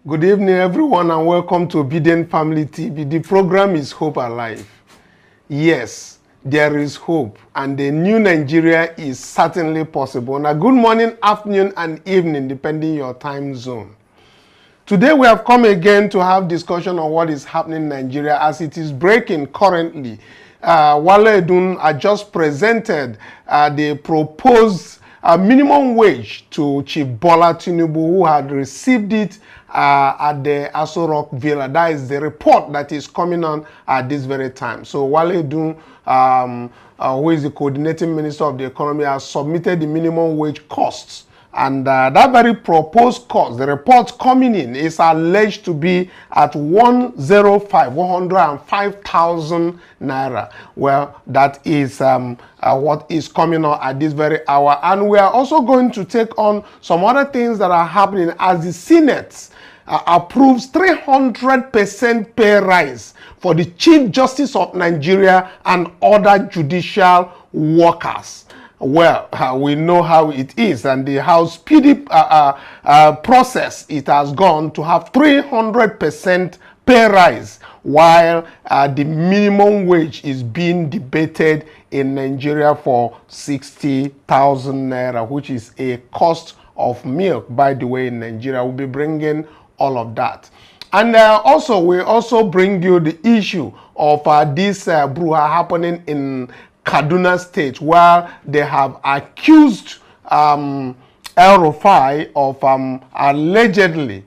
Good evening, everyone, and welcome to Obidient Family TV. The program is Hope Alive. Yes, there is hope, and the new Nigeria is certainly possible. Now, good morning, afternoon, and evening, depending your time zone. Today, we have come again to have discussion on what is happening in Nigeria as it is breaking currently. Wale Edun just presented the proposed minimum wage to Chief Bola Tinubu, who had received it at the Aso Rock Villa. That is the report that is coming on at this very time. So Wale Edun, who is the coordinating minister of the economy, has submitted the minimum wage costs. And that very proposed cost, the report coming in, is alleged to be at 105,000 naira. Well, that is what is coming on at this very hour. And we are also going to take on some other things that are happening as the Senate approves 300% pay rise for the Chief Justice of Nigeria and other judicial workers. Well, we know how it is, and how speedy process it has gone to have 300% pay rise, while the minimum wage is being debated in Nigeria for 60,000 naira, which is a cost of milk, by the way, in Nigeria. We'll be bringing all of that. And we also bring you the issue of this brouhaha happening in Kaduna State, where they have accused El-Rufai of allegedly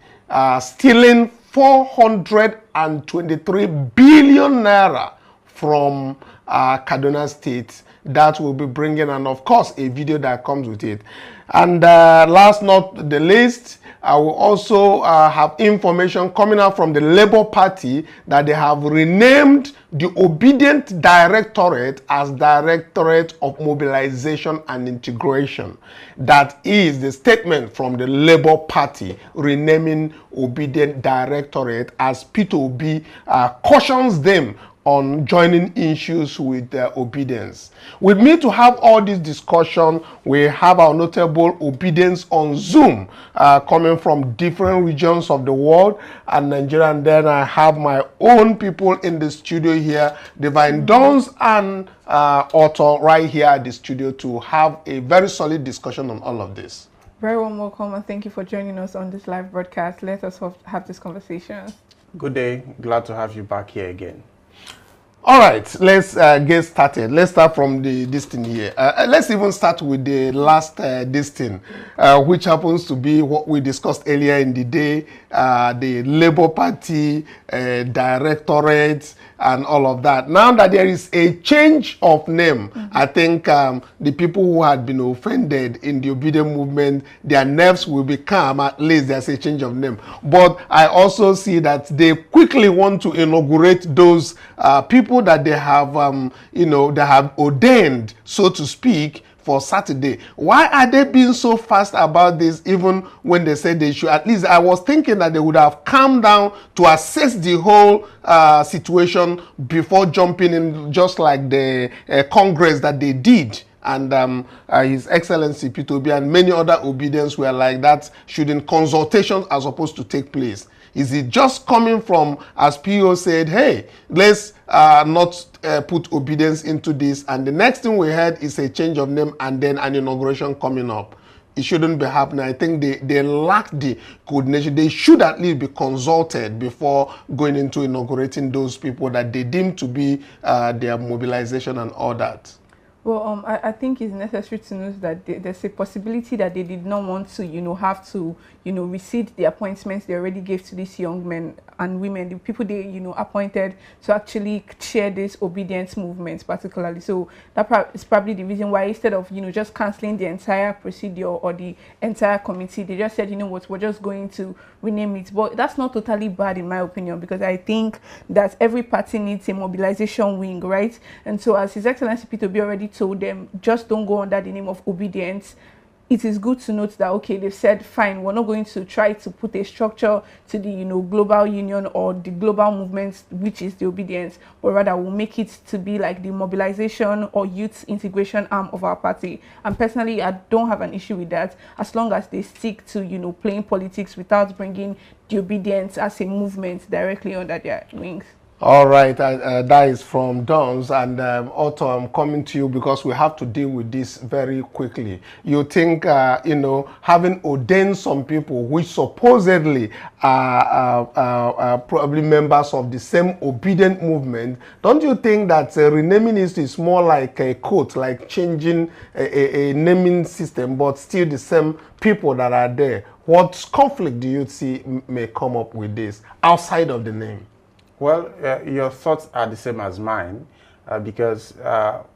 stealing 423 billion naira from Kaduna State. That will be bringing, and of course, a video that comes with it. And last not the least, I will also have information coming out from the Labour Party that they have renamed the Obidient Directorate as Directorate of Mobilization and Integration. That is the statement from the Labour Party renaming Obidient Directorate, as Peter Obi cautions them on joining issues with obedience. With me to have all this discussion, we have our notable obedience on Zoom, coming from different regions of the world and Nigeria. And then I have my own people in the studio here, Divine Dons and Otto, right here at the studio to have a very solid discussion on all of this. Very warm welcome, and thank you for joining us on this live broadcast. Let us have this conversation. Good day. Glad to have you back here again. All right, let's get started. Let's start from this thing here. Let's even start with the last this thing, which happens to be what we discussed earlier in the day, the Labour Party directorate and all of that. Now that there is a change of name, I think the people who had been offended in the Obidient movement, their nerves will be calm. At least there's a change of name. But I also see that they quickly want to inaugurate those people that they have, they have ordained, so to speak, for Saturday. Why are they being so fast about this, even when they said they should? At least I was thinking that they would have calmed down to assess the whole situation before jumping in, just like the Congress that they did. And His Excellency Peter Obi and many other obedience were like that, shouldn't consultations are supposed to take place. Is it just coming from, as PO said, hey, let's not put obedience into this, and the next thing we heard is a change of name and then an inauguration coming up? It shouldn't be happening. I think they lack the coordination. They should at least be consulted before going into inaugurating those people that they deem to be their mobilization and all that. Well, I think it's necessary to note that there's a possibility that they did not want to, have to, rescind the appointments they already gave to these young men and women, the people they, appointed to actually chair this obedience movement particularly. So that is probably the reason why, instead of, just cancelling the entire procedure or the entire committee, they just said, you know what, we're just going to rename it. But that's not totally bad in my opinion, because I think that every party needs a mobilization wing, right? And so as His Excellency Peter Obi already told them, just don't go under the name of obedience. it is good to note that, okay, they've said, fine, we're not going to try to put a structure to the, global union or the global movement, which is the Obedience, but rather we'll make it to be like the mobilization or youth integration arm of our party. And personally, I don't have an issue with that, as long as they stick to, playing politics without bringing the Obedience as a movement directly under their wings. All right, that is from Dons, and Otto, I'm coming to you because we have to deal with this very quickly. You think, having ordained some people which supposedly are probably members of the same Obidient movement, don't you think that renaming is more like a code, like changing a naming system, but still the same people that are there? What conflict do you see may come up with this outside of the name? Well, your thoughts are the same as mine, because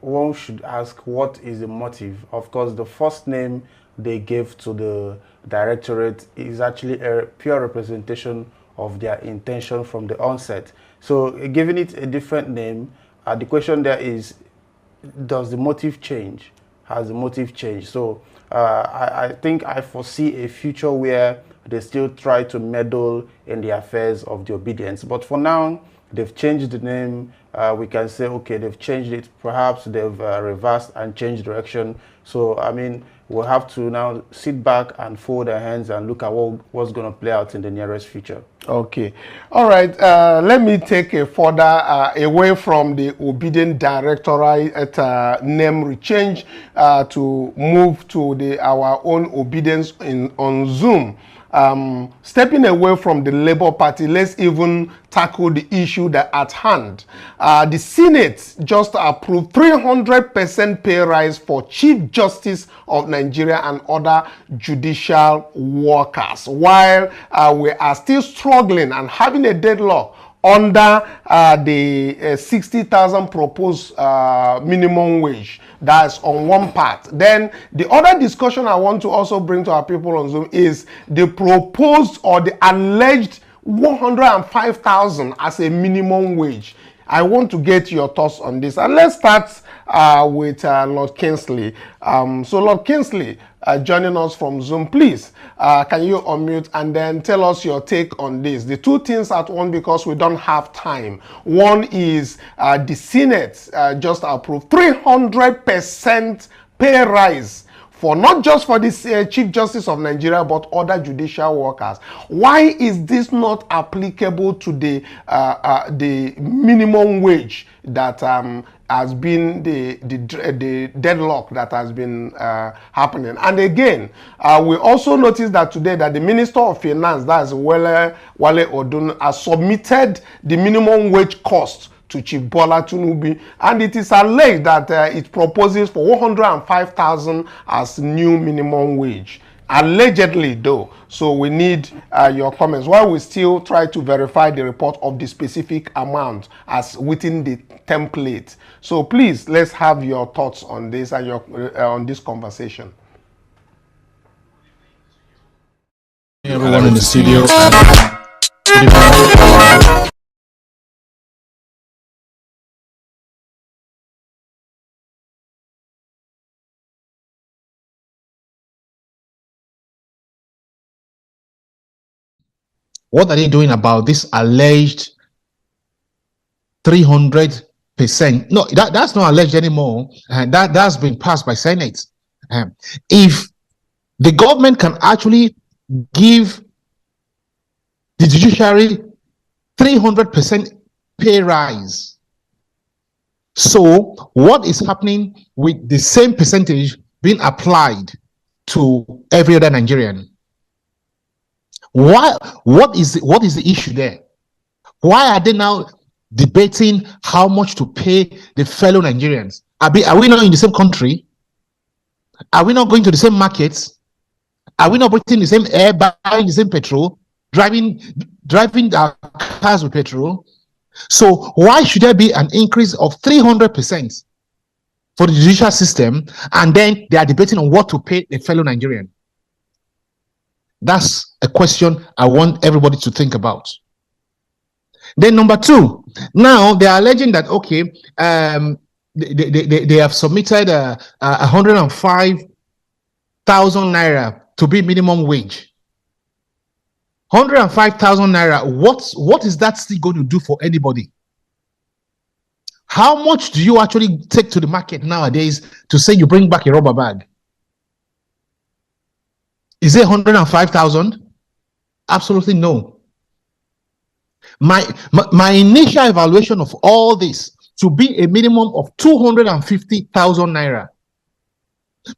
one should ask what is the motive. Of course, the first name they gave to the directorate is actually a pure representation of their intention from the onset. So giving it a different name, the question there is, does the motive change? Has the motive changed? So I think I foresee a future where they still try to meddle in the affairs of the Obedience. But for now, they've changed the name. We can say, okay, they've changed it. Perhaps they've reversed and changed direction. So, I mean, we'll have to now sit back and fold our hands and look at what's going to play out in the nearest future. Okay. All right. Let me take a further away from the Obedient Directorate name change to move to our own Obedience on Zoom. Stepping away from the Labour Party, let's even tackle the issue that at hand. The Senate just approved 300% pay rise for Chief Justice of Nigeria and other judicial workers, while we are still struggling and having a deadlock under the 60,000 proposed minimum wage. That's on one part. Then the other discussion I want to also bring to our people on Zoom is the proposed or the alleged 105,000 as a minimum wage. I want to get your thoughts on this. And let's start with Lord Kingsley. So Lord Kingsley, joining us from Zoom, please, can you unmute and then tell us your take on this? The two things at once, because we don't have time. One is the Senate just approved 300% pay rise for not just for this Chief Justice of Nigeria, but other judicial workers. Why is this not applicable to the minimum wage that has been the deadlock that has been happening? And again, we also noticed that today that the Minister of Finance, that's Wale Odun, has submitted the minimum wage cost to Chief Bola Tinubu, and it is alleged that it proposes for 105,000 as new minimum wage. Allegedly, though. So we need your comments while we still try to verify the report of the specific amount as within the template. So please, let's have your thoughts on this and your on this conversation. Hey everyone in the studio. What are they doing about this alleged 300%? No, that's not alleged anymore. And that's been passed by Senate. If the government can actually give the judiciary 300% pay rise, so what is happening with the same percentage being applied to every other Nigerian? What is the issue there? Why are they now debating how much to pay the fellow Nigerians? Are we not in the same country? Are we not going to the same markets? Are we not breathing the same air, buying the same petrol, driving our cars with petrol? So why should there be an increase of 300% for the judicial system, and then they are debating on what to pay the fellow Nigerian? That's a question I want everybody to think about. Then number two, now they are alleging that, okay, they have submitted 105 naira to be minimum wage. 105,000 naira. What is that still going to do for anybody? How much do you actually take to the market nowadays to say you bring back a rubber bag? Is it 105,000? Absolutely no. My initial evaluation of all this to be a minimum of 250,000 naira.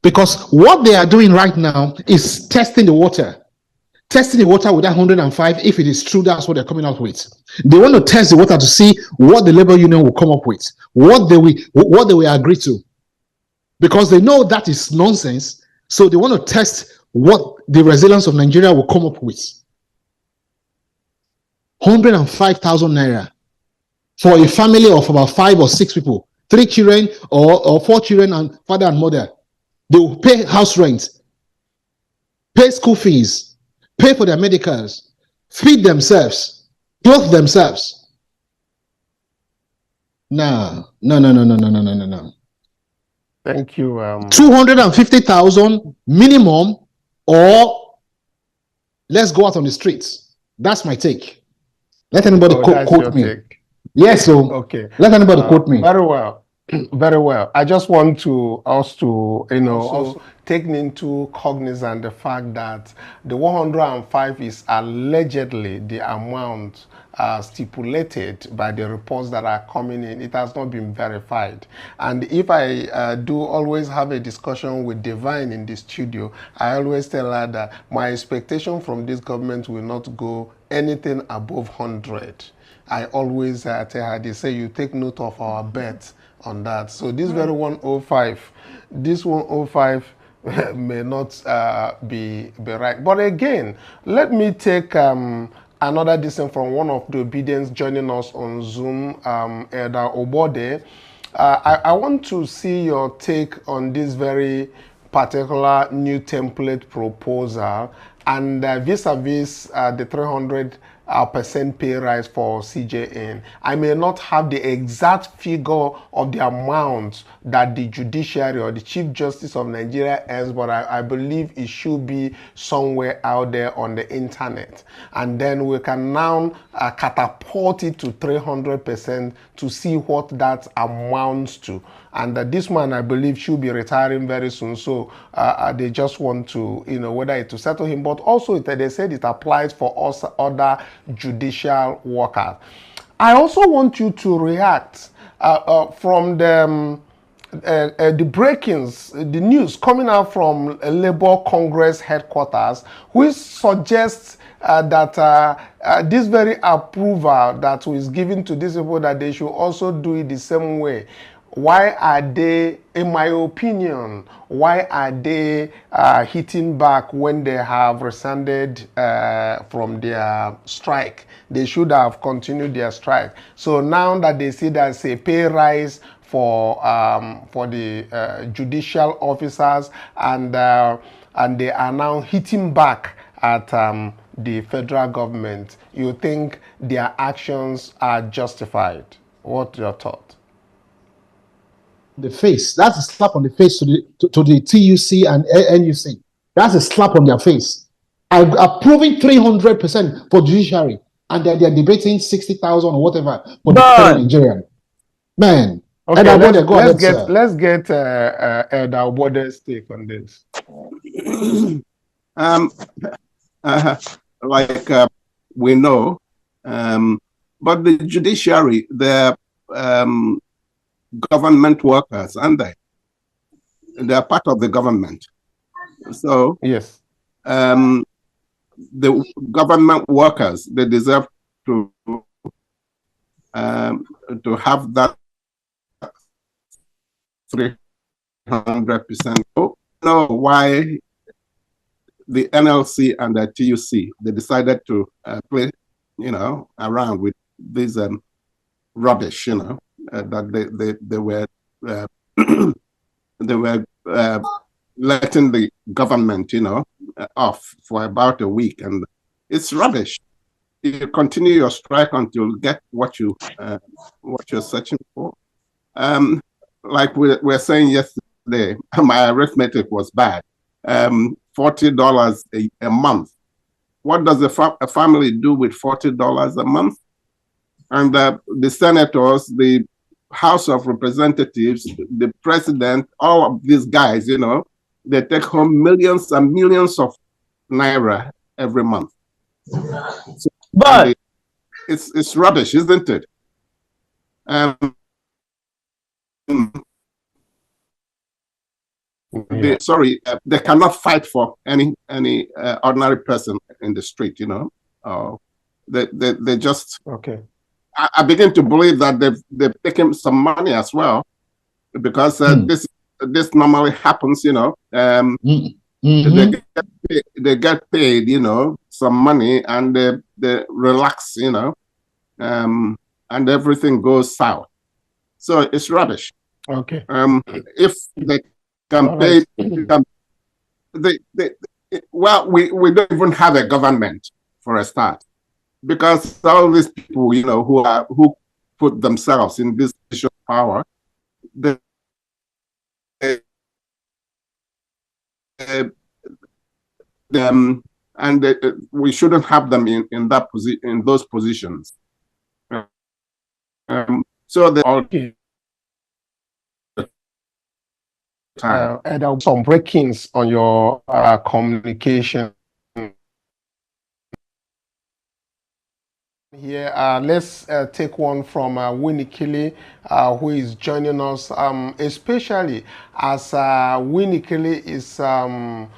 Because what they are doing right now is testing the water. Testing the water with that 105, if it is true, that's what they're coming out with. They want to test the water to see what the labor union will come up with, what they will agree to. Because they know that is nonsense, so they want to test what the resilience of Nigeria will come up with. 105,000 naira for a family of about 5 or 6 people, 3 children or 4 children and father and mother. They will pay house rent, pay school fees, pay for their medicals, feed themselves, clothe themselves. No. Thank you. 250,000 minimum, or let's go out on the streets. That's my take. Let anybody quote me. Take. Yes, so okay. Let anybody quote me. Very well. Very well. I just want us to also take into cognizance the fact that the 105 is allegedly the amount stipulated by the reports that are coming in. It has not been verified. And if I do always have a discussion with Divine in the studio, I always tell her that my expectation from this government will not go anything above 100. I always tell her, they say, you take note of our bets on that. So this very 105, this 105 may not be right. But again, let me take another distance from one of the Obedients joining us on Zoom, Elder Obode. I want to see your take on this very particular new template proposal and vis-a-vis the 300% pay rise for CJN. I may not have the exact figure of the amount that the Judiciary or the Chief Justice of Nigeria earns, but I believe it should be somewhere out there on the internet. And then we can now catapult it to 300% to see what that amounts to. And this man, I believe, should be retiring very soon. So they just want to, whether it to settle him, but also they said it applies for us other judicial workers. I also want you to react from the breakings, the news coming out from Labour Congress headquarters, which suggests that this very approval that was given to these people, that they should also do it the same way. Why are they, in my opinion, why are they hitting back when they have rescinded from their strike? They should have continued their strike. So now that they see there's a pay rise for the judicial officers, and they are now hitting back at the federal government, you think their actions are justified? What's your thought? The face. That's a slap on the face to the TUC and NUC. That's a slap on their face. I'm approving 300% for judiciary, and then they're debating 60,000 or whatever for the Nigerian. Man. Okay, let's get Elder Obode's take on this. We know, but the judiciary, they're government workers, aren't they? They're part of the government. So yes, the government workers, they deserve to have that 300%. Oh, no, why the NLC and the TUC, they decided to play, around with this rubbish, that they were they were letting the government, off for about a week, and it's rubbish. You continue your strike until you get what you're searching for. Like we were saying yesterday, my arithmetic was bad. $40 a month. What does a family do with $40 a month? And the senators, the House of Representatives, the president, all of these guys, you know, they take home millions and millions of naira every month. So, But it's rubbish, isn't it? They cannot fight for any ordinary person in the street, you know. They just okay. I begin to believe that they've taken some money as well, because this normally happens, you know. They get paid, you know, some money, and they relax, you know, and everything goes south. So it's rubbish. Okay. If they can pay, well, we don't even have a government for a start, because all these people, you know, who put themselves in this position of power, we shouldn't have them in that position, in those positions. So they all and there were some break-ins on your communication. Here, let's take one from Winnie Kelly, who is joining us, especially as Winnie Kelly is from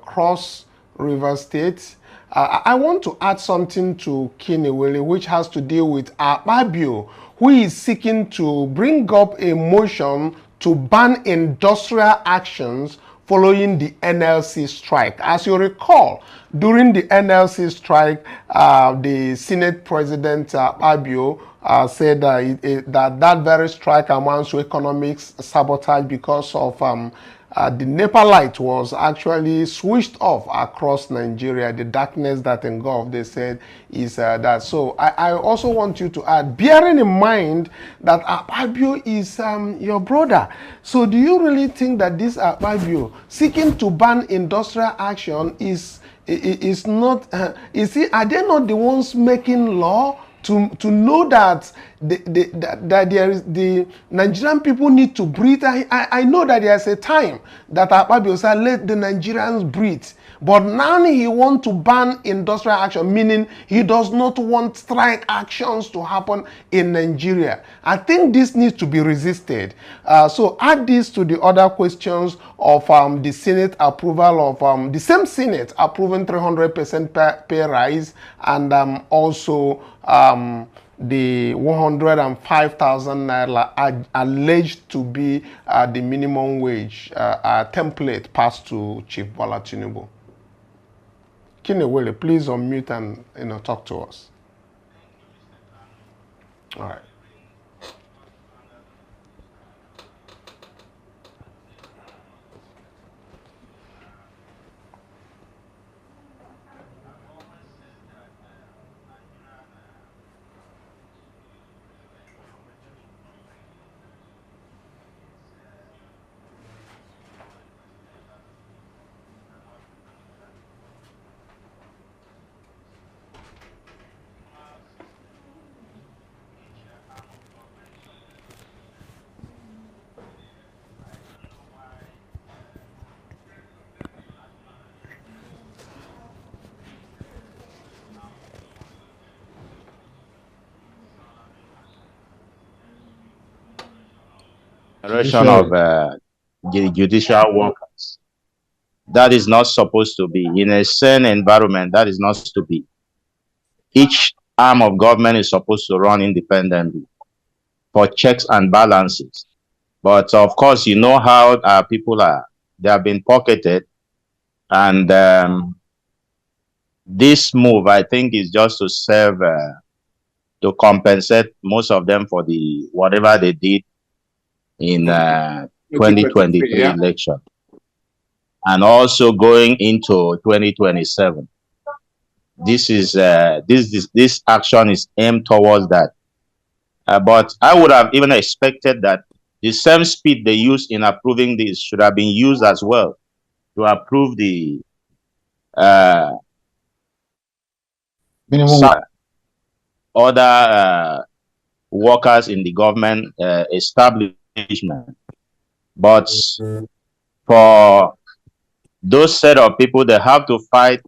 Cross River State. I want to add something to Kinewele, which has to deal with Akpabio, who is seeking to bring up a motion to ban industrial actions following the NLC strike. As you recall, during the NLC strike, the Senate President Akpabio said that very strike amounts to economic sabotage because of the NEPA light was actually switched off across Nigeria. The darkness that engulfed, they said, is that. So I also want you to add, bearing in mind that Akpabio is your brother. So do you really think that this Akpabio seeking to ban industrial action is not, are they not the ones making law? To know that the Nigerian people need to breathe. I know that there's a time that Akpabio said, let the Nigerians breathe. But now he wants to ban industrial action, meaning he does not want strike actions to happen in Nigeria. I think this needs to be resisted. So add this to the other questions of the Senate approval of the same Senate approving 300% pay rise, and also the 105,000 naira alleged to be the minimum wage template passed to Chief Bola Tinubu. Kinewele, please unmute and talk to us. All right. Of judicial workers. That is not supposed to be. In a sane environment, that is not to be. Each arm of government is supposed to run independently for checks and balances. But of course, you know how our people are. They have been pocketed. And this move, I think, is just to serve, to compensate most of them for the whatever they did in 2023 election, and also going into 2027. This action is aimed towards that. But I would have even expected that the same speed they used in approving this should have been used as well to approve the Minimum. other workers in the government establishment. But for those set of people, they have to fight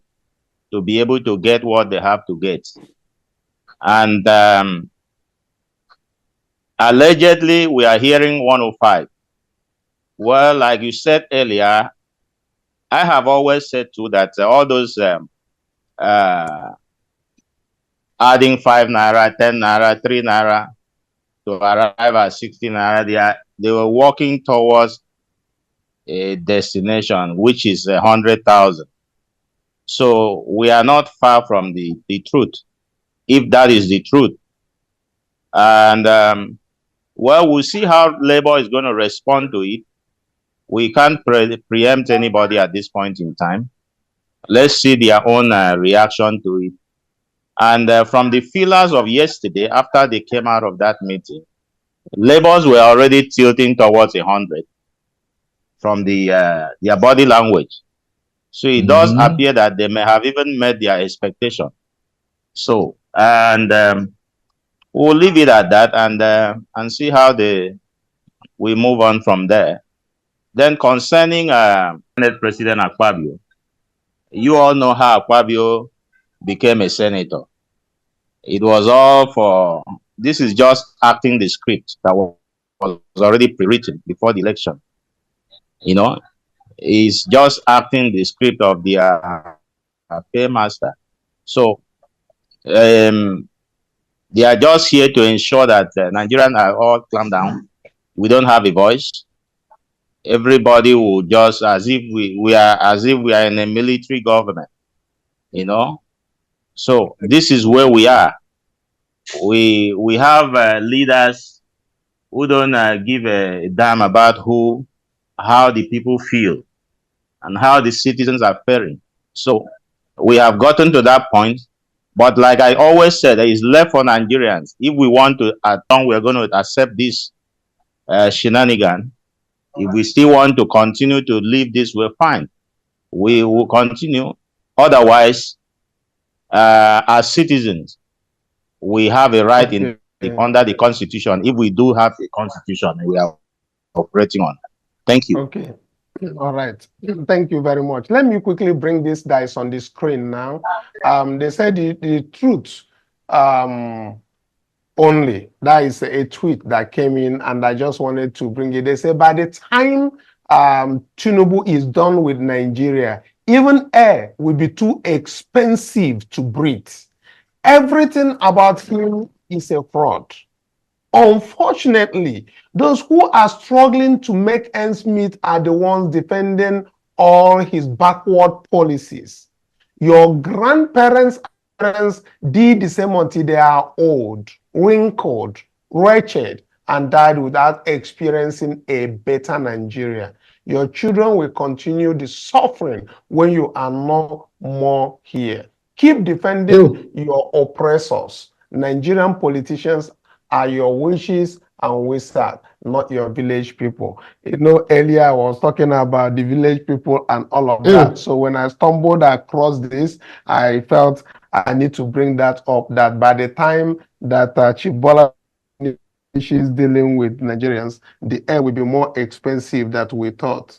to be able to get what they have to get. And allegedly, we are hearing 105. Well, like you said earlier, I have always said too that all those adding 5 naira, 10 naira, 3 naira to arrive at 60 naira, they were walking towards a destination which is 100,000. So we are not far from the truth, if that is the truth. And well, we'll see how Labour is going to respond to it. We can't preempt anybody at this point in time. Let's see their own reaction to it. And from the feelers of yesterday, after they came out of that meeting, Labours were already tilting towards 100 from their body language. So it does appear that they may have even met their expectation. So, and we'll leave it at that and see how we move on from there. Then concerning Senate President Akpabio, you all know how Akpabio became a senator. It was all for, this is just acting the script that was already pre-written before the election. You know, it's just acting the script of the paymaster. So they are just here to ensure that Nigerians are all clamped down. We don't have a voice. Everybody will just as if we are in a military government, you know. So this is where we are. We have leaders who don't give a damn about how the people feel and how the citizens are faring. So we have gotten to that point. But like I always said, it is left for Nigerians. If we want to, we're going to accept this shenanigan. If we still want to continue to live this way, fine. We will continue. Otherwise, as citizens, we have a right under the Constitution. If we do have a Constitution, we are operating on. Thank you. Okay. All right. Thank you very much. Let me quickly bring this dice on the screen now. They said the truth only. That is a tweet that came in, and I just wanted to bring it. They say by the time Tinubu is done with Nigeria, even air will be too expensive to breathe. Everything about him is a fraud. Unfortunately, those who are struggling to make ends meet are the ones defending all his backward policies. Your grandparents did the same until they are old, wrinkled, wretched, and died without experiencing a better Nigeria. Your children will continue the suffering when you are no more here. Keep defending your oppressors. Nigerian politicians are your wishes and wizards, not your village people. You know, earlier I was talking about the village people and all of that. So when I stumbled across this, I felt I need to bring that up, that by the time that Chief Bola is dealing with Nigerians, the air will be more expensive than we thought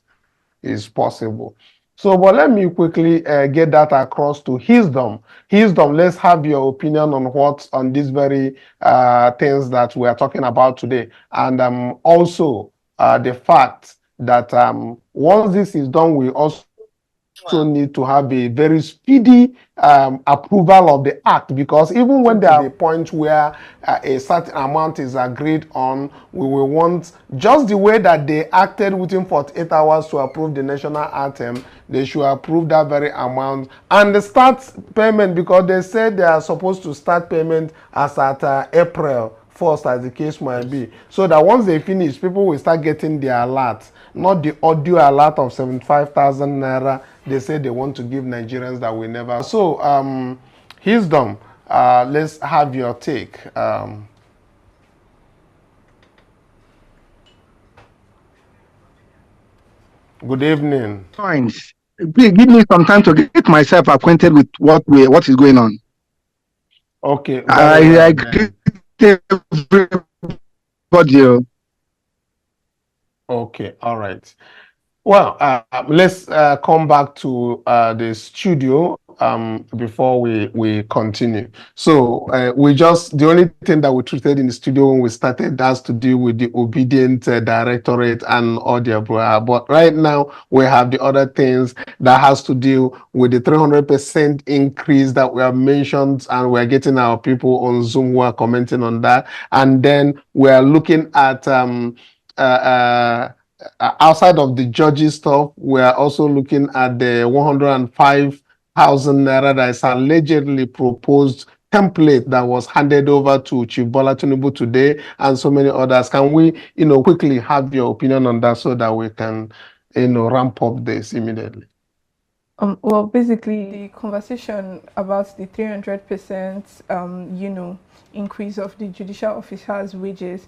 is possible. So, but let me quickly get that across to Hisdom. Hisdom, let's have your opinion on on these very things that we are talking about today. And also the fact that once this is done, we also need to have a very speedy approval of the act, because even when there are a point where a certain amount is agreed on, we will want, just the way that they acted within 48 hours to approve the national anthem, they should approve that very amount and start payment, because they said they are supposed to start payment as at April 1st, as the case might be, so that once they finish, people will start getting their alert, not the audio alert of 75,000 naira they say they want to give Nigerians that we never. So Hisdom, let's have your take. Good evening. Points. Please give me some time to get myself acquainted with what is going on. Okay. I greet everybody. Okay. All right. Well, let's come back to the studio before we continue. So the only thing that we treated in the studio when we started has to do with the Obidient Directorate and all the above. But right now we have the other things that has to do with the 300% increase that we have mentioned, and we're getting our people on Zoom who are commenting on that. And then we're looking at outside of the judges stuff, we are also looking at the 105,000 naira that is allegedly proposed template that was handed over to Chief Bola Tinubu today, and so many others. Can we, quickly have your opinion on that so that we can, ramp up this immediately? Well, basically, the conversation about the 300%, increase of the judicial officers' wages,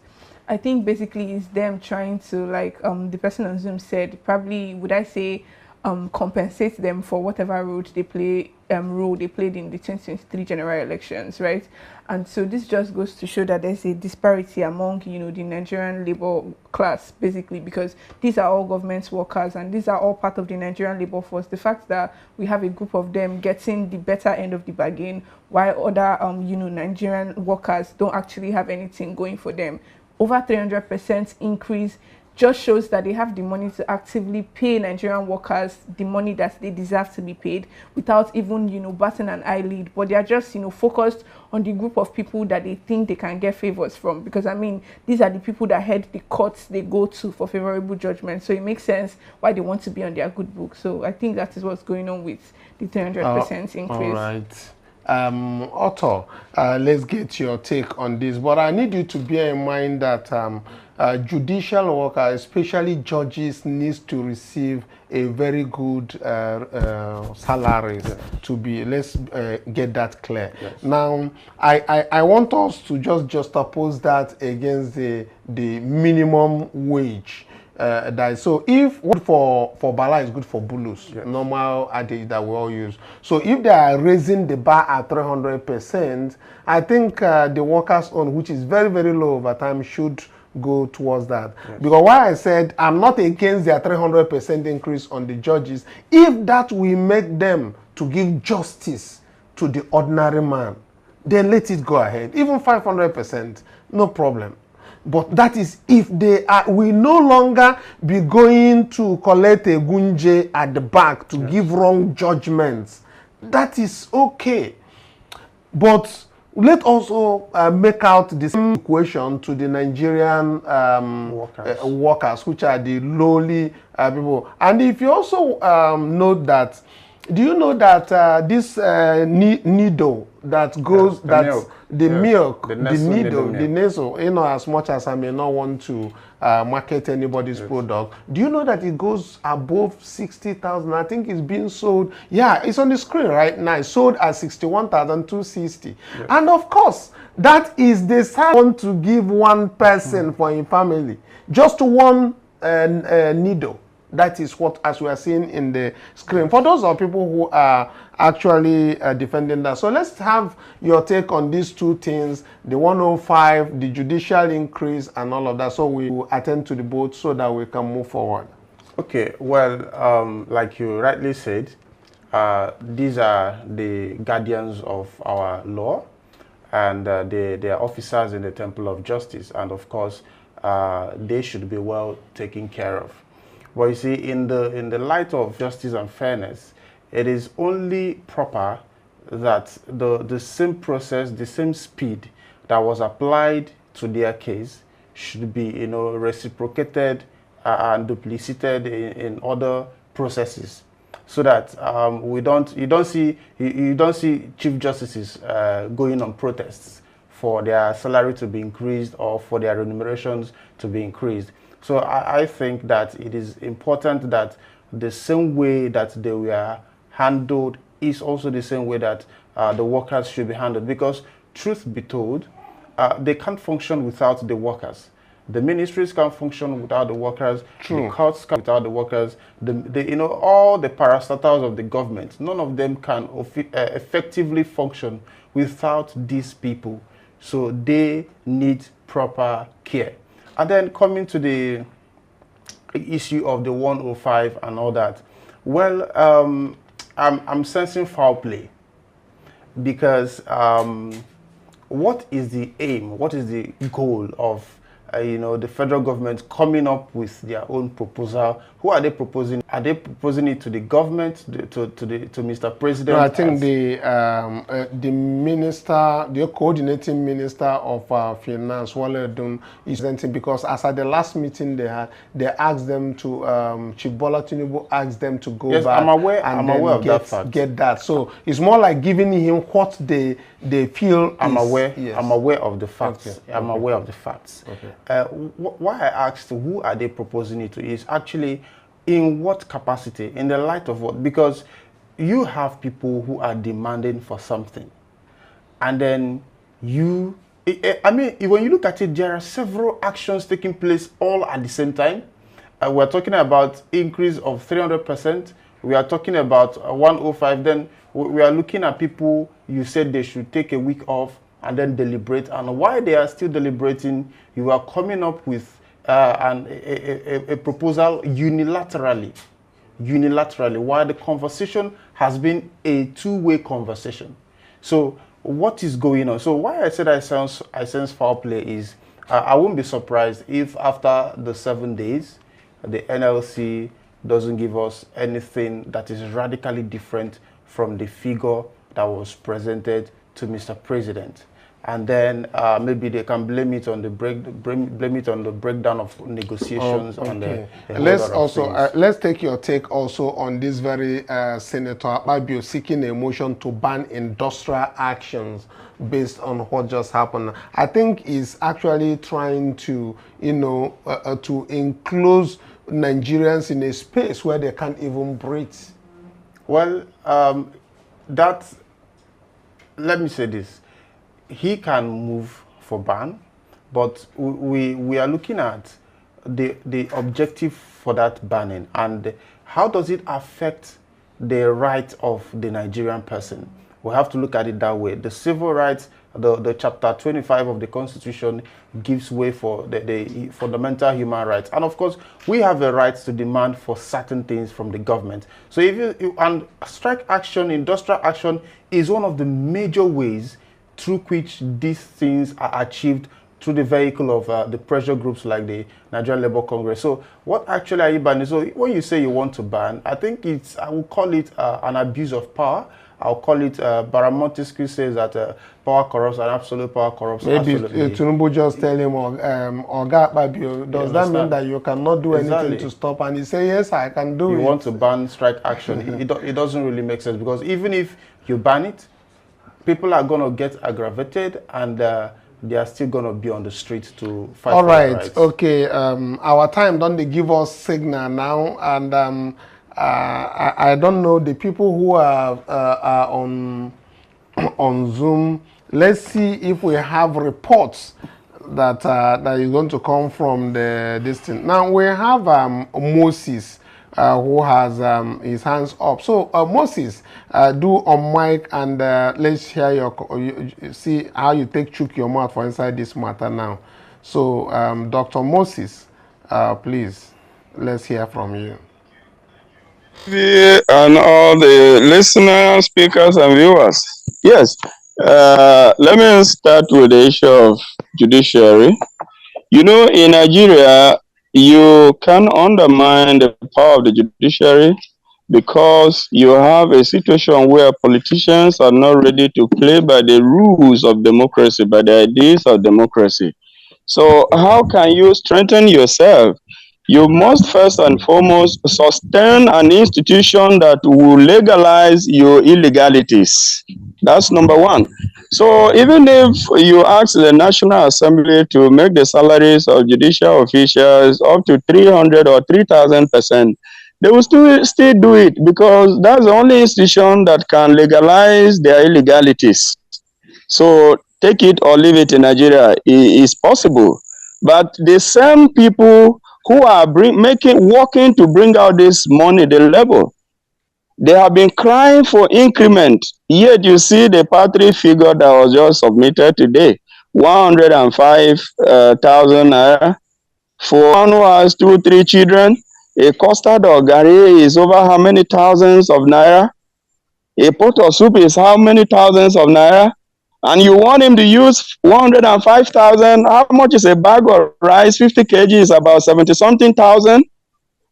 I think basically is them trying to, like the person on Zoom said, probably, would I say, compensate them for whatever role they played in the 2023 general elections, right? And so this just goes to show that there's a disparity among, the Nigerian labor class, basically, because these are all government workers and these are all part of the Nigerian labor force. The fact that we have a group of them getting the better end of the bargain, while other, Nigerian workers don't actually have anything going for them. Over 300% increase just shows that they have the money to actively pay Nigerian workers the money that they deserve to be paid without even, batting an eyelid. But they are just, focused on the group of people that they think they can get favors from. Because, I mean, these are the people that head the courts they go to for favorable judgment. So it makes sense why they want to be on their good book. So I think that is what's going on with the 300% increase. All right. Otto, let's get your take on this. But I need you to bear in mind that judicial workers, especially judges, needs to receive a very good salaries to be. Let's get that clear. Yes. Now, I want us to just oppose that against the minimum wage. So if good for Bala is good for Bulus, yes, normal adage that we all use. So if they are raising the bar at 300%, I think the workers on, which is very, very low over time, should go towards that. Yes. Because why I said I'm not against their 300% increase on the judges, if that will make them to give justice to the ordinary man, then let it go ahead. Even 500%, no problem. But that is if they will no longer be going to collect a gunje at the back to give wrong judgments. That is okay. But let also make out the same equation to the Nigerian workers, which are the lowly people. And if you also note that, do you know that this needle that goes, the milk, the needle, the nasal, as much as I may not want to market anybody's product, do you know that it goes above 60,000? I think it's being sold. Yeah, it's on the screen right now. It's sold at 61,260. Yes. And of course, that is the size want to give one person for a family. Just one needle. That is what, as we are seeing in the screen. For those of people who are actually defending that. So let's have your take on these two things, the 105, the judicial increase, and all of that. So we will attend to the both so that we can move forward. Okay, well, like you rightly said, these are the guardians of our law, and they are officers in the temple of justice. And of course, they should be well taken care of. But you see, in the light of justice and fairness, it is only proper that the same process, the same speed that was applied to their case should be, reciprocated and duplicated in other processes, so that you don't see chief justices going on protests for their salary to be increased or for their remunerations to be increased. So I think that it is important that the same way that they were handled is also the same way that the workers should be handled. Because truth be told, they can't function without the workers. The ministries can't function without the workers. True. The courts can't without the workers. You know, all the parastatals of the government, none of them can effectively function without these people. So they need proper care. And then coming to the issue of the 105 and all that, well, I'm sensing foul play, because what is the aim, what is the goal of you know, the federal government coming up with their own proposal? Who are they proposing? Are they proposing it to the government, to Mr. President? No, I think the minister, the coordinating minister of finance, Wale Dun, is presenting, because as at the last meeting they had, they asked them to Chief Bola Tinubu asked them to go yes, back. I'm aware of that fact. Get that. So it's more like giving him what they feel. I'm aware. Yes. I'm aware of the facts. Okay. I'm aware of the facts. Okay. Why I asked who are they proposing it to is actually in what capacity, in the light of what? Because you have people who are demanding for something, and then you, I mean, when you look at it, there are several actions taking place all at the same time. We're talking about increase of 300%. We are talking about 105. Then we are looking at people, you said they should take a week off and then deliberate. And while they are still deliberating, you are coming up with a proposal unilaterally, while the conversation has been a two-way conversation. So what is going on? So why I said I sense foul play is, I won't be surprised if after the 7 days, the NLC doesn't give us anything that is radically different from the figure that was presented to Mr. President. And then maybe they can blame it on the breakdown of negotiations. Okay. And Let's also let's take your take also on this very Senator Akpabio seeking a motion to ban industrial actions based on what just happened. I think he's actually trying to, you know, to enclose Nigerians in a space where they can't even breathe. Well, let me say this. He can move for ban, but we are looking at the objective for that banning, and how does it affect the right of the Nigerian person. We have to look at it that way. The civil rights, the chapter 25 of the Constitution gives way for the fundamental human rights. And of course, we have a right to demand for certain things from the government. So and strike action, industrial action is one of the major ways through which these things are achieved, through the vehicle of the pressure groups like the Nigerian Labour Congress. So what actually are you banning? So when you say you want to ban, I think I will call it an abuse of power. I'll call it, Baramontescu says that power corrupts and absolute power corrupts. Maybe Tinubu just tell him, Oga Akpabio, does that mean that you cannot do anything to stop? And he say, yes, I can do it. You want to ban strike action. It doesn't really make sense, because even if you ban it, people are going to get aggravated, and they are still going to be on the streets to fight for their rights. Okay. Our time don't they give us signal now, and I don't know the people who are on Zoom. Let's see if we have reports that that is going to come from this thing. Now we have Moses who has his hands up. So Moses, do on mic, and let's hear your see how you chook your mouth for inside this matter now. So Dr. Moses, please, let's hear from you. And all the listeners, speakers, and viewers. Yes, let me start with the issue of judiciary. You know, in Nigeria, you can undermine the power of the judiciary because you have a situation where politicians are not ready to play by the rules of democracy, by the ideas of democracy. So how can you strengthen yourself? You must first and foremost sustain an institution that will legalize your illegalities. That's number one. So even if you ask the National Assembly to make the salaries of judicial officials up to 300 or 3,000%, they will still do it, because that's the only institution that can legalize their illegalities. So take it or leave it in Nigeria. It is possible. But the same people who are working to bring out this money, the level, they have been crying for increment. Yet you see the party figure that was just submitted today, 105,000 naira for one who has 2, 3 children. A custard or gari is over how many thousands of naira? A pot of soup is how many thousands of naira? And you want him to use 105,000. How much is a bag of rice? 50 kg is about 70 something thousand.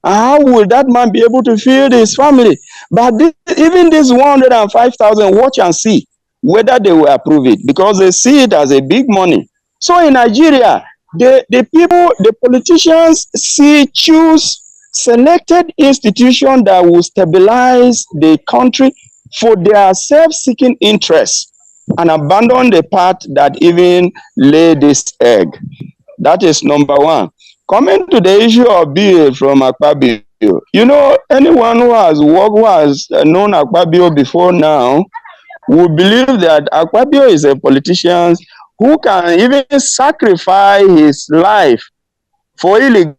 How will that man be able to feed his family? But even this 105,000, watch and see whether they will approve it, because they see it as a big money. So in Nigeria, the people, the politicians choose selected institutions that will stabilize the country for their self-seeking interests and abandon the path that even laid this egg. That is number one. Coming to the issue of bill from Akpabio, you know, anyone who has known Akpabio before now will believe that Akpabio is a politician who can even sacrifice his life for illegalities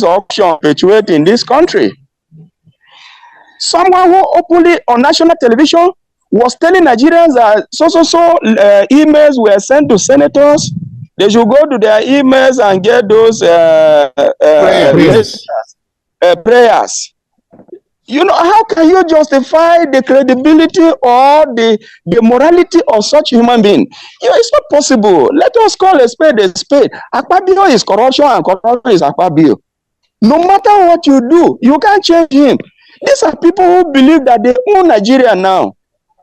or options perpetuate in this country. Someone who openly on national television was telling Nigerians that emails were sent to senators. They should go to their emails and get those prayers. You know, how can you justify the credibility or the morality of such human being? You know, it's not possible. Let us call a spade a spade. Akpabio is corruption and corruption is Akpabio. No matter what you do, you can't change him. These are people who believe that they own Nigeria now.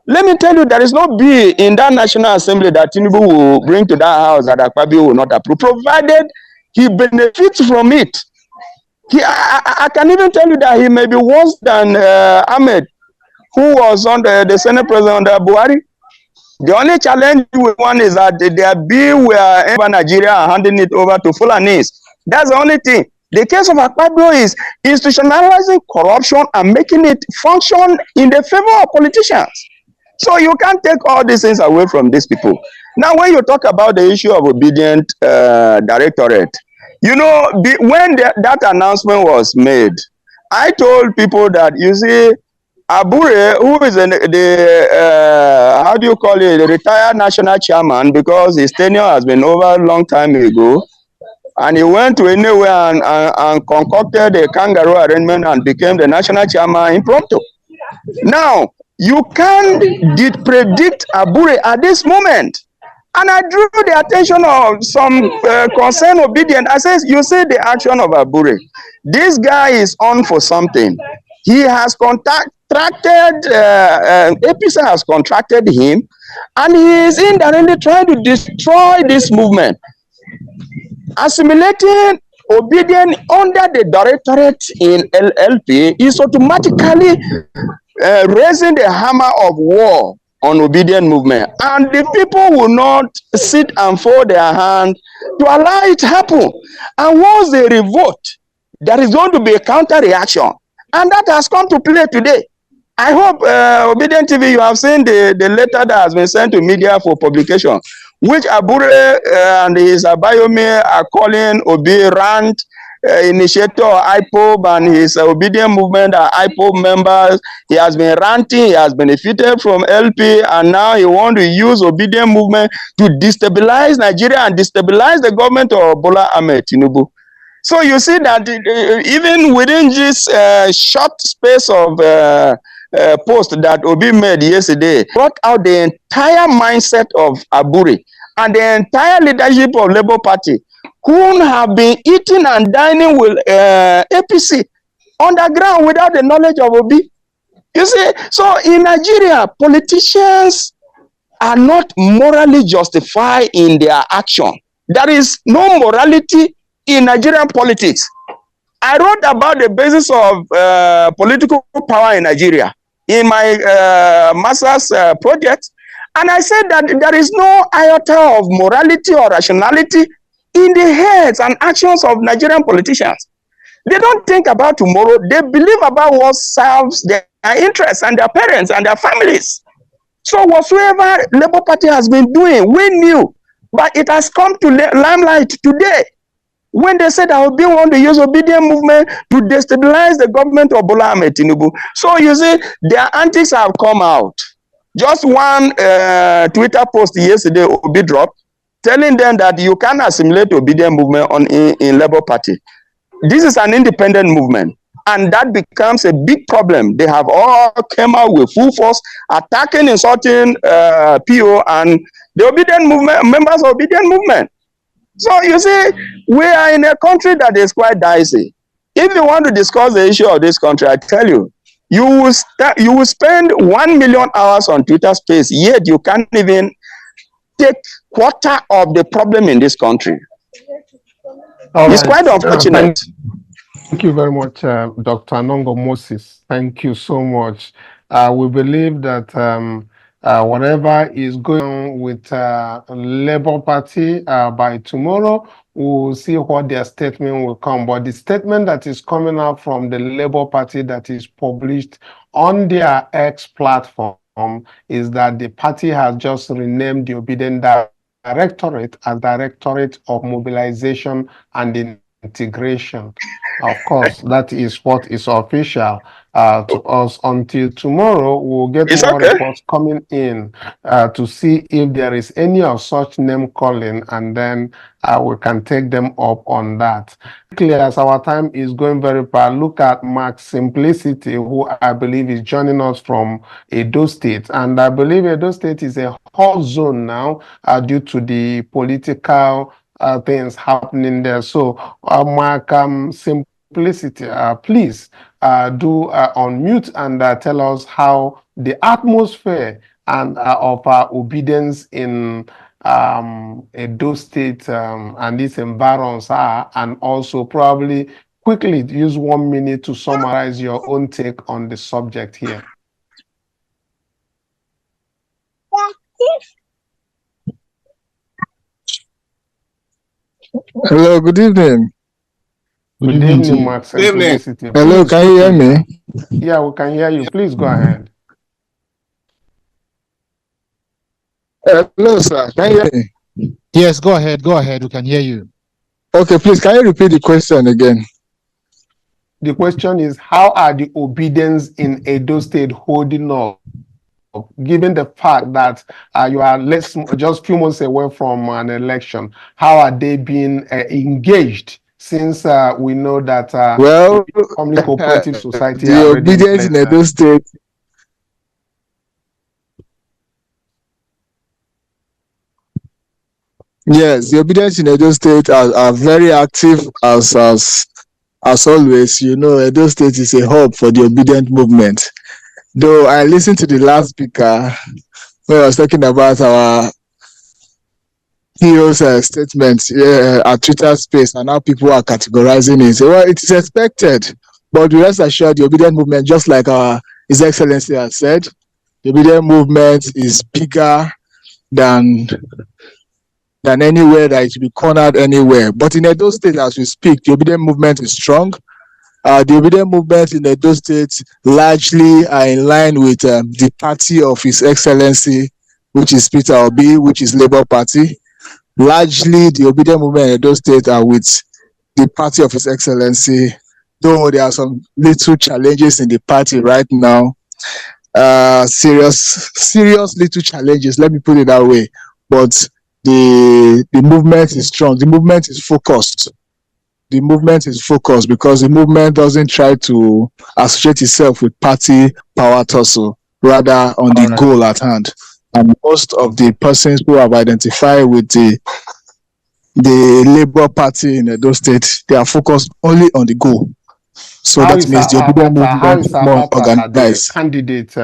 Let me tell you, there is no bill in that National Assembly that Tinubu will bring to that house that Akpabio will not approve, provided he benefits from it. I can even tell you that he may be worse than Ahmed, who was under the Senate President under Buhari. The only challenge with one is that their bill were in Nigeria and handing it over to Fulanis. That's the only thing. The case of Akpabio is institutionalizing corruption and making it function in the favor of politicians. So you can't take all these things away from these people. Now, when you talk about the issue of Obidient Directorate, you know, when that announcement was made, I told people that, you see, Abure, who is the retired national chairman, because his tenure has been over a long time ago, and he went to anywhere and concocted a kangaroo arrangement and became the national chairman impromptu. Now, you can't predict Abure at this moment. And I drew the attention of some concerned Obidient. I said, you see the action of Abure. This guy is on for something. He has APC has contracted him, and he is indirectly trying to destroy this movement. Assimilating Obidient under the directorate in LLP is automatically raising the hammer of war on Obidient movement, and the people will not sit and fold their hands to allow it to happen. And once they revolt, there is going to be a counter reaction, and that has come to play today. I hope Obidient TV, you have seen the letter that has been sent to media for publication, which Abure and his Abayomi are calling Obi Rant, initiator IPOB, and his Obidient movement are IPOB members. He has been ranting, he has benefited from LP, and now he wants to use Obidient movement to destabilize Nigeria and destabilize the government of Bola Ahmed Tinubu. So you see that even within this short space of post that Obi made yesterday, brought out the entire mindset of Abure and the entire leadership of Labour Party, who have been eating and dining with APC underground without the knowledge of Obi. You see, so in Nigeria, politicians are not morally justified in their action. There is no morality in Nigerian politics. I wrote about the basis of political power in Nigeria in my master's project, and I said that there is no iota of morality or rationality in the heads and actions of Nigerian politicians. They don't think about tomorrow. They believe about what serves their interests and their parents and their families. So whatsoever Labour Party has been doing, we knew But it has come to limelight today when they said that Obi want to use Obidient movement to destabilize the government of Bola Tinubu. So you see, their antics have come out. Just one Twitter post yesterday, Obi dropped, telling them that you can assimilate Obidient movement in Labour Party. This is an independent movement, and that becomes a big problem. They have all come out with full force, attacking, insulting PO and the Obidient movement, members of Obidient movement. So you see, we are in a country that is quite dicey. If you want to discuss the issue of this country, I tell you, you will spend 1 million hours on Twitter space, yet you can't even take quarter of the problem in this country. It's quite unfortunate. Thank you very much, Dr. Anongo Moses. Thank you so much. We believe that whatever is going on with Labour Party by tomorrow, we'll see what their statement will come. But the statement that is coming out from the Labour Party that is published on their X platform is that the party has just renamed the Obidient Directorate as Directorate of Mobilization and Integration. Of course, that is what is official to us. Until tomorrow, we'll get more reports coming in to see if there is any of such name calling, and then we can take them up on that. Clear as our time is going very far, look at Mark Simplicity, who I believe is joining us from Edo State. And I believe Edo State is a hot zone now due to the political things happening there. So, Mark Simplicity, please do unmute and tell us how the atmosphere and of obedience in Edo State and its environs are, and also probably quickly use 1 minute to summarize your own take on the subject here. Hello, good evening. Good evening, Mark. Good evening. Hello, can you hear me? Yeah, we can hear you. Please go ahead. Hello, sir. Can you hear me? Yes, go ahead. Go ahead. We can hear you. Okay, please, can you repeat the question again? The question is, how are the obedience in Edo State holding up, given the fact that you are just a few months away from an election? How are they being engaged, since we know that well, Cooperative Society the obedience in Edo State. Yes, the obedience in Edo State are very active as always. You know, Edo State is a hub for the obedient movement. Though I listened to the last speaker when I was talking about our hero's statements at Twitter space and how people are categorizing it. Well, it is expected, but rest assured, the obedient movement, just like His Excellency has said, the obedient movement is bigger than anywhere that it should be cornered anywhere. But in Edo State, as we speak, the obedient movement is strong. The obedient movement in Edo State largely are in line with the party of His Excellency, which is Peter Obi, which is Labour Party. Largely, the obedient movement in Edo State are with the party of His Excellency, though there are some little challenges in the party right now. Serious little challenges, let me put it that way. But the movement is strong. The movement is focused. The movement is focused because the movement doesn't try to associate itself with party power tussle, rather on the goal at hand. And most of the persons who have identified with the Labour Party in Edo State, they are focused only on the goal. So that means the obedient movement is more organized. Candidate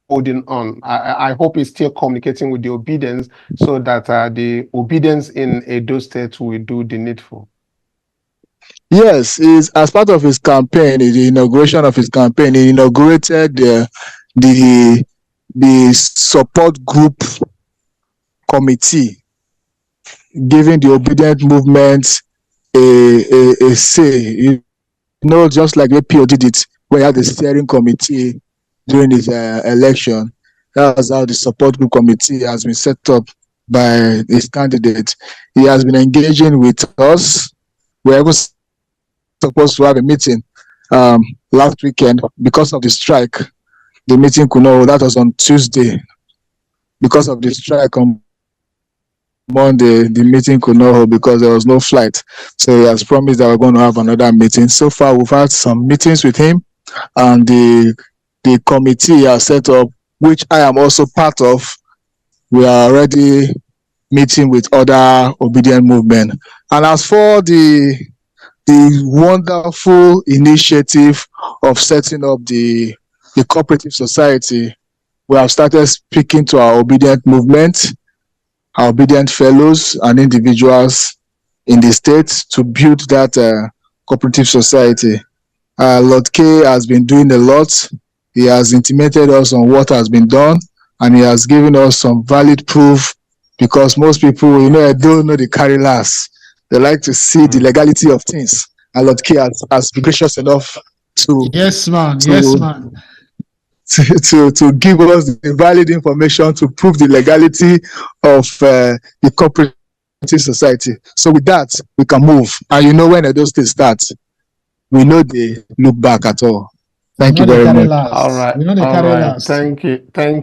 holding on. I hope he's still communicating with the obedience so that the obedience in Edo State will do the needful. Yes, as part of his campaign, the inauguration of his campaign, he inaugurated the support group committee, giving the obedient movement a say. You know, just like APO did it, we had the steering committee during his election. That's how the support group committee has been set up by his candidate. He has been engaging with us. We were supposed to have a meeting last weekend. Because of the strike, the meeting could not hold. That was on Tuesday. Because of the strike on Monday, the meeting could not hold because there was no flight. So he has promised that we're going to have another meeting. So far, we've had some meetings with him, and the committee has set up, which I am also part of. We are already meeting with other Obidient movement. And as for the wonderful initiative of setting up the cooperative society, we have started speaking to our Obidient movement, our Obidient fellows and individuals in the state to build that cooperative society. Lord K has been doing a lot. He has intimated us on what has been done, and he has given us some valid proof, because most people, don't know the carry last. They like to see the legality of things. And Lord K has been gracious enough to Yes, man. to, Yes, man. to give us the valid information to prove the legality of the cooperative society. So with that, we can move. And when those things start, we know they look back at all. Thank you very much. All right, We know they all carry right. last. Thank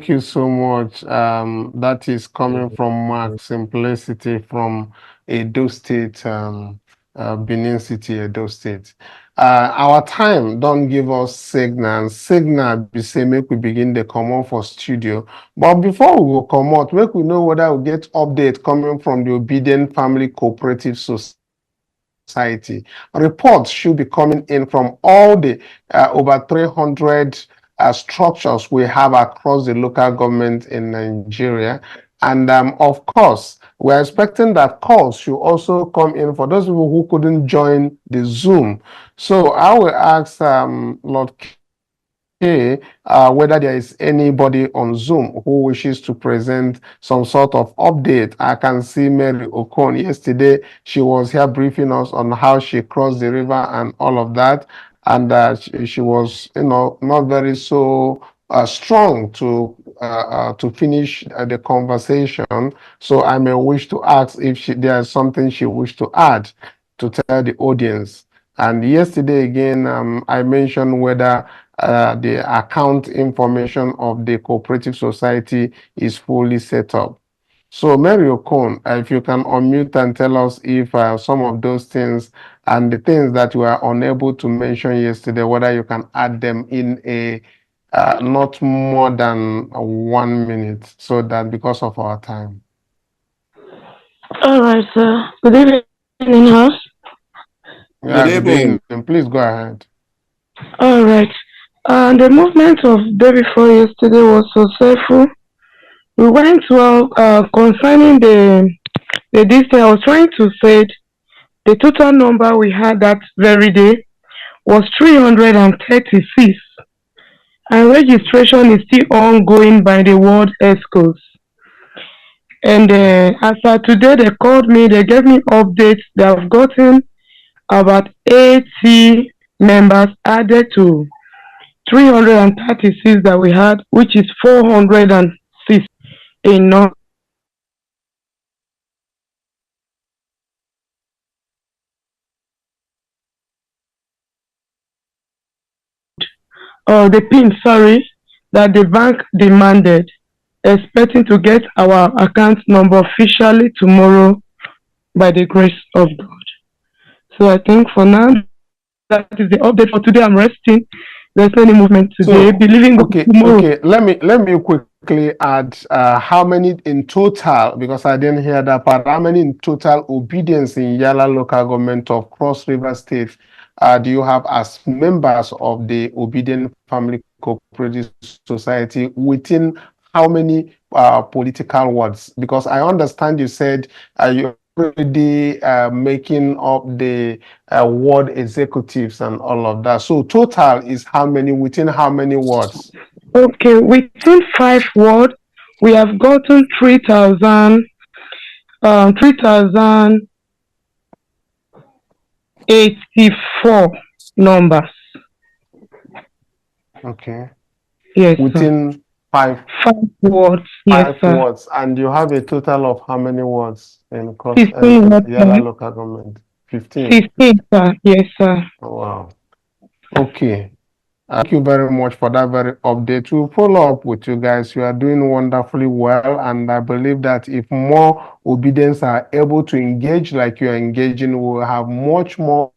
you so much. That is coming from Mark Simplicity from Edo State, Benin City, Edo State. Our time don't give us signal. Signal be say make we begin the come on for studio. But before we go come out, make we know whether we get update coming from the Obidient Family Cooperative Society. Reports should be coming in from all the over 300 structures we have across the local government in Nigeria. And of course, we're expecting that calls should also come in for those people who couldn't join the Zoom. So I will ask Lord whether there is anybody on Zoom who wishes to present some sort of update. I can see Mary Okon. Yesterday, she was here briefing us on how she crossed the river and all of that. And she was, not very so strong to finish the conversation. So I may wish to ask if there's something she wished to add to tell the audience. And yesterday again, I mentioned whether the account information of the cooperative society is fully set up. So Mary Okon, if you can unmute and tell us if some of those things and the things that you were unable to mention yesterday, whether you can add them in a not more than 1 minute, so that because of our time. All right, sir. Good evening, house. Yeah, Good evening. Please go ahead. All right. The movement of day before yesterday was successful. We went well concerning the distance. I was trying to say the total number we had that very day was 336, and registration is still ongoing by the World ESCOs. And as of today, they called me. They gave me updates. They have gotten about 80 members added to 336 that we had, which is 406 in number. The PIN, sorry, that the bank demanded, expecting to get our account number officially tomorrow by the grace of God. So I think for now, that is the update for today. I'm resting. There's no any movement today. Believing tomorrow. Okay. Let me quickly add how many in total, because I didn't hear that part. How many in total obedience in Yala local government of Cross River State do you have as members of the Obidient Family Cooperative Society within how many political wards? Because I understand you said you already making up the ward executives and all of that. So total is how many within how many wards? Okay, within 5 wards, we have gotten 3,084 numbers. Okay. Yes. Within 5 wards. Yes, 5 sir. wards, and you have a total of how many wards in 15 wards, Yala sir. local government? 15. 15, sir. Yes, sir. Oh, wow. Okay. Thank you very much for that very update. We'll follow up with you guys. You are doing wonderfully well, and I believe that if more Obedience are able to engage like you are engaging, we'll have much more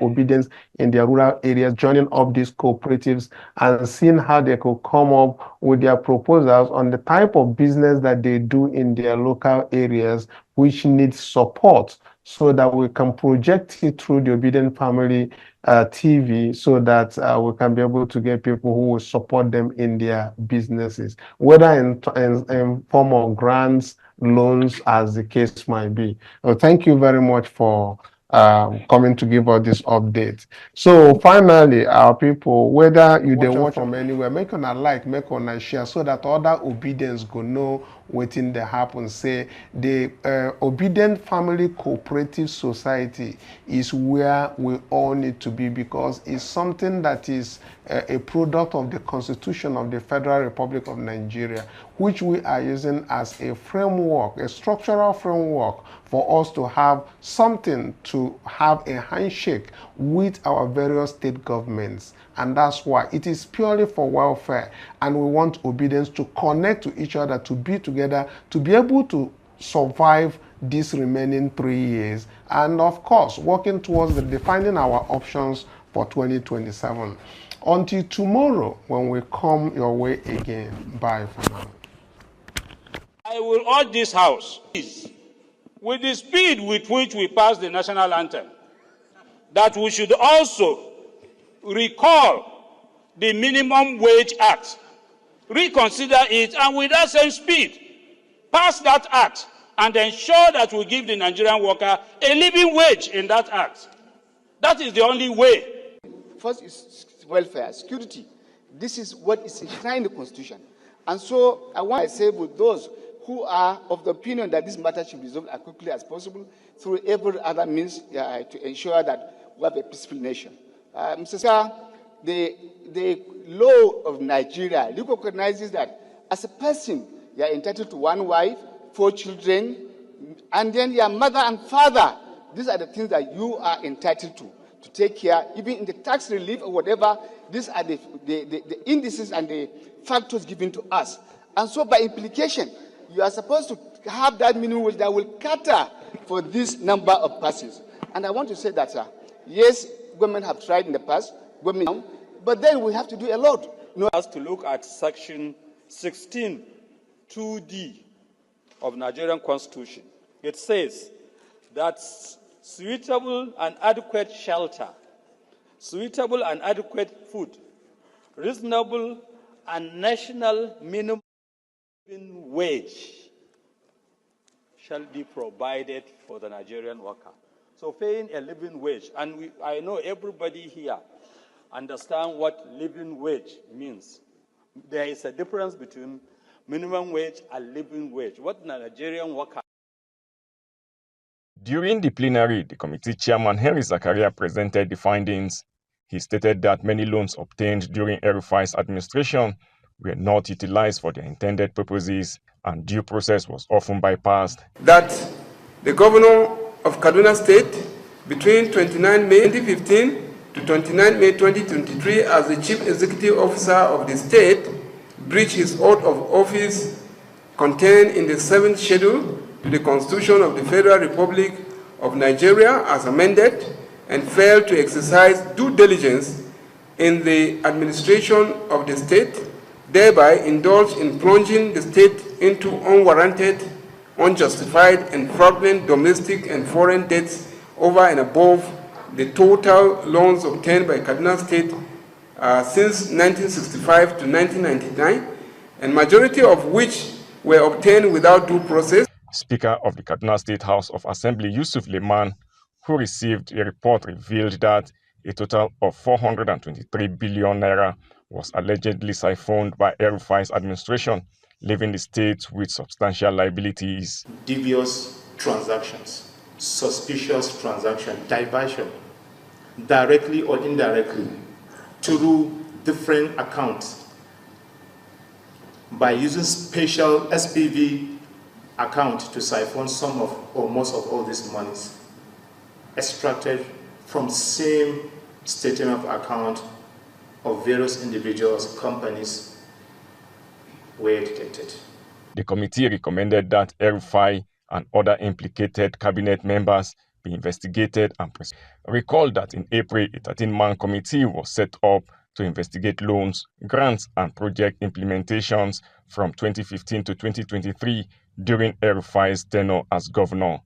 Obedience in their rural areas joining up these cooperatives and seeing how they could come up with their proposals on the type of business that they do in their local areas, which needs support, so that we can project it through the Obedient Family TV, so that we can be able to get people who will support them in their businesses, whether in form of grants, loans, as the case might be. Well, thank you very much for coming to give us this update. So finally, our people, whether you watch from anywhere, make una like, make una share, so that other Obedience go know wetin dey happen. Say the Obedient Family Cooperative Society is where we all need to be, because it's something that is a product of the Constitution of the Federal Republic of Nigeria, which we are using as a framework, a structural framework for us to have something to have a handshake with our various state governments. And that's why it is purely for welfare, and we want Obedience to connect to each other, to be together, to be able to survive these remaining 3 years, and of course working towards defining our options for 2027. Until tomorrow, when we come your way again. Bye for now. I will urge this House, with the speed with which we pass the national anthem, that we should also recall the Minimum Wage Act, reconsider it, and with that same speed, pass that act and ensure that we give the Nigerian worker a living wage in that act. That is the only way. First is welfare, security. This is what is enshrined in the Constitution. And so I want to say with those who are of the opinion that this matter should be resolved as quickly as possible through every other means to ensure that we have a peaceful nation. Mr. Speaker, the law of Nigeria recognizes that as a person, you are entitled to 1 wife, 4 children, and then your mother and father. These are the things that you are entitled to take care, even in the tax relief or whatever. These are the indices and the factors given to us. And so by implication, you are supposed to have that minimum wage that will cater for this number of persons. And I want to say that, sir, yes, government have tried in the past, but then we have to do a lot. Has to look at section 16, 2D of Nigerian Constitution. It says that suitable and adequate shelter, suitable and adequate food, reasonable and national minimum wage shall be provided for the Nigerian worker. So paying a living wage, and I know everybody here understand what living wage means. There is a difference between minimum wage and living wage. What Nigerian worker. During the plenary, the committee chairman Henry Zakaria presented the findings. He stated that many loans obtained during El-Rufai's administration were not utilized for their intended purposes, and due process was often bypassed. That the governor of Kaduna State, between 29 May 2015 to 29 May 2023, as the chief executive officer of the state, breached his oath of office contained in the 7th schedule to the Constitution of the Federal Republic of Nigeria as amended, and failed to exercise due diligence in the administration of the state, thereby indulged in plunging the state into unwarranted, unjustified, and fraudulent domestic and foreign debts over and above the total loans obtained by Kaduna State since 1965 to 1999, and majority of which were obtained without due process. Speaker of the Kaduna State House of Assembly, Yusuf Liman, who received a report, revealed that a total of 423 billion naira was allegedly siphoned by El-Rufai's administration, leaving the state with substantial liabilities. Devious transactions, suspicious transactions, diversion, directly or indirectly, through different accounts by using special SPV account to siphon some of or most of all these monies extracted from same statement of account of various individuals, companies were detected. The committee recommended that El-Rufai and other implicated cabinet members be investigated and recall that in April, a 13-man committee was set up to investigate loans, grants, and project implementations from 2015 to 2023 during El-Rufai's tenure as governor.